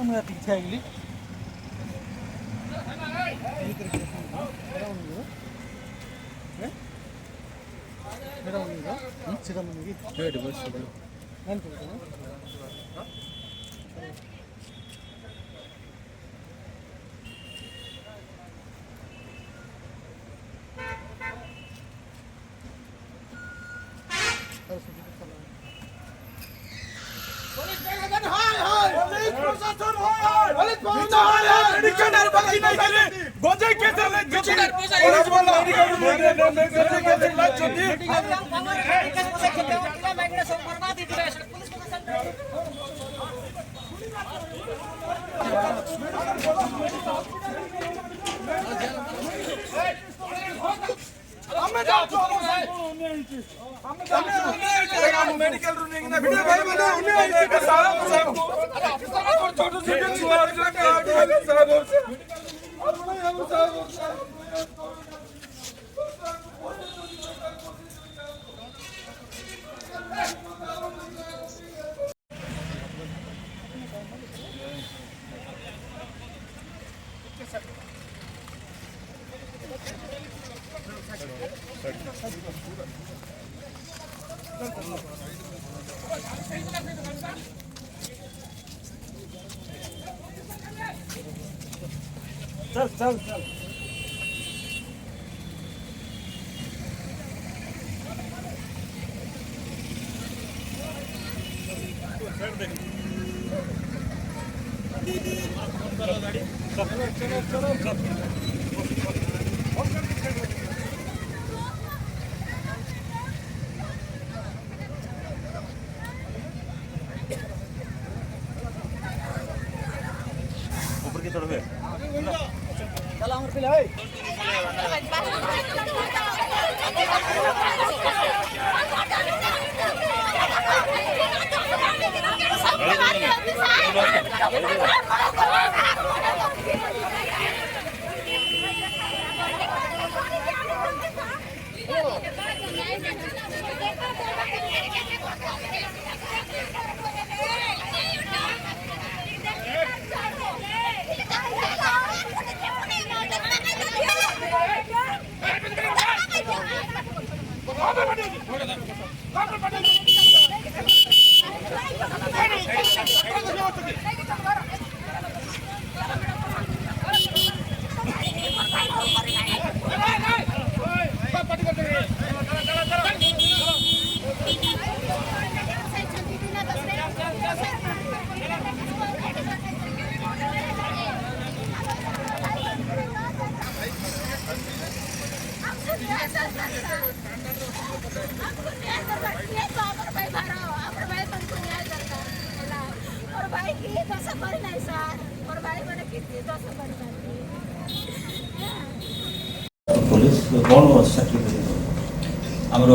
मैं पीछे आइली मेडिकल चल चल चल ऊपर की तरफ चला हमर पे ले पुलिस कौन आमर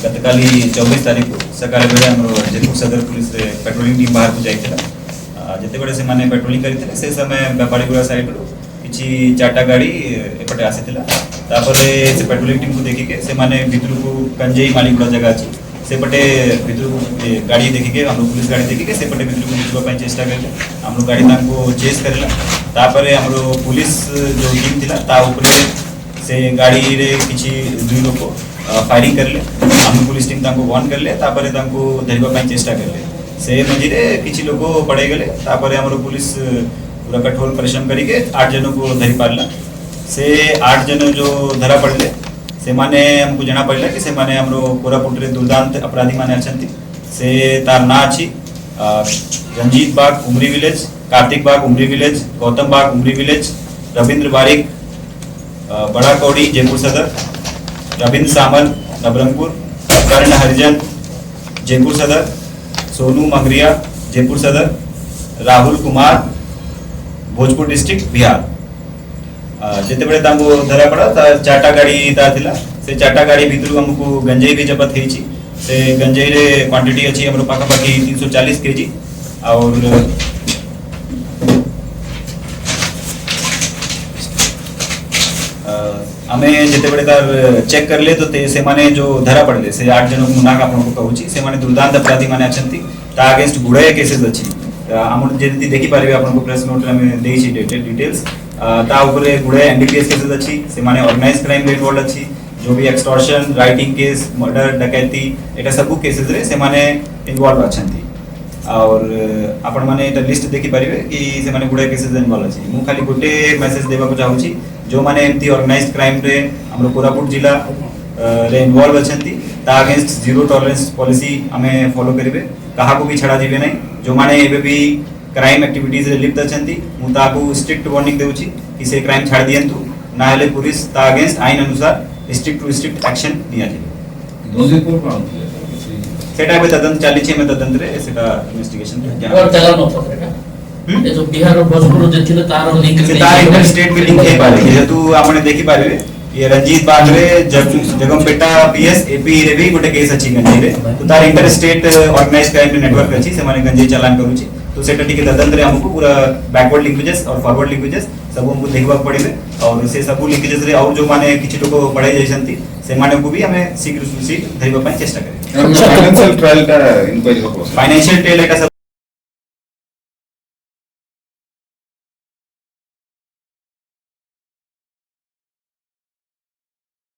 गतकाली 24 तारीख सकाल बेले आम जयपुर सदर पुलिस पेट्रोलिंग टीम बाहर को जाता जिते बड़े से माने पेट्रोलिंग करते से समय बेपारीगुड़ा साइड किसी 4टा गाड़ी एपटे आसीला से पेट्रोलिंग टीम को देखिके से माने भितर को कंजेई मालिगुड़ा जगह अच्छी सेपटे भितर गाड़ी देखिके हम पुलिस गाड़ी देखिके सेपटे भितर को घुसवाई चेष्टा करें हम गाड़ी चेस करें हम पुलिस जो टीम थिला ता उपरे से गाड़ी रे किछि दुई लोग फायरिंग करले हम पुलिस टीम तांको वन करले तापरे तांको धरिबा पई चेष्टा करले से मझिरे किछि लोग पड़े गले तापरे हमरो पुलिस पूरा कठोर परिश्रम करिके 8 जन को धरि पारला से 8 जन जो धरा पड़ले से माने हमको जना पड़ला कि से माने हमरो कोरापुट रे दुर्दांत अपराधी माने अछंती से तार ना अछि रंजीत बाग उमरी विलेज, कार्तिक बाग उमरी विलेज, गौतम बाग उमरी विलेज, रविंद्र बारिक बड़ा कौड़ी जयपुर सदर, रविंद्र सामल नबरंगपुर, कर्ण हरिजन जयपुर सदर, सोनू मंगरिया जयपुर सदर, राहुल कुमार भोजपुर डिस्ट्रिक्ट बिहार। जिते बड़े धरा पड़ा 4टा गाड़ी था से 4टा गाड़ी भितर हमको गंजेई भी जबत होती से गंजेई रे क्वांटिटी अच्छी हम पाखापाखि 340 kg और आमे जिते बड़े तार चेक करले तो से माने जो धरा पड़ले से 8 जन को मुना का आपन को कहूची से माने दुर्दांत अपराधी माने अछंती ता अगेंस्ट गुड़ाए केसेस अछि ଆମର ଯେମିତି ଦେଖିପାରିବେ ଆପଣଙ୍କୁ ପ୍ରେସ୍ ନୋଟ୍ରେ ଆମେ ଦେଇଛି ଡିଟେଲ୍ସ ତା ଉପରେ ଗୁଡ଼ାଏ NDPS କେସେସ୍ ଅଛି ସେମାନେ ଅର୍ଗାନାଇଜ୍ କ୍ରାଇମ୍ରେ ଇନଭଲ୍ଭ ଅଛି जो भी एक्सटॉर्शन राइटिंग केस मर्डर डकैती एटा सब केसेस रे से माने इन्वॉल्व अछंती और आपण माने एटा लिस्ट देखि परिबे कि से माने गुडे केसेस इन्वॉल्व अछि मु खाली गुटे मैसेज देबा को चाहूची जो माने एमती ऑर्गेनाइज्ड क्राइम रे हमरो कोरापुट जिला रे इन्वॉल्व अछंती ता अगेंस्ट जीरो टॉलरेंस पॉलिसी हमें फॉलो करिवे कहा को भी छडा दिबे नै जो माने एबे भी क्राइम एक्टिविटीज रे लिप्त अछंती मु ताकू स्ट्रिक्ट वार्निंग देउची कि से क्राइम छाड़ दियंतु ना हेले पुलिस ता अगेंस्ट आइन अनुसार स्ट्रिक्ट टू स्ट्रिक्ट एक्शन निया जे दोषी को कौन थे सेटा बे तदंत चाली छे में तदंत रे सेटा इन्वेस्टिगेशन और चला न तो सेटा ए जो बिहार और भोजपुर जे थिले तार लिंक से तार इंटर स्टेट में लिंक है पारे जेतु आपने देखि पारे ये रंजीत बाग रे जगमपेटा पीएस एपी रे भी गोटे केस अछि गंजे रे तो तार inter state organised crime network अछि से माने गंजे चालान करूची तो सेटा टिके तदंत रे हमको पूरा बैकवर्ड लिंकेजेस और फॉरवर्ड लिंकेजेस सब हमको देखबा पड़िबे और से सब लिंकेजेस रे और जो माने किछि लोग पढ़ाई जाइसंती से माने को भी हमें शीघ्र धरिबा पय चेष्टा करिए फाइनेंशियल ट्रायल का इंक्वायरी हो फाइनेंशियल ट्रायल एटा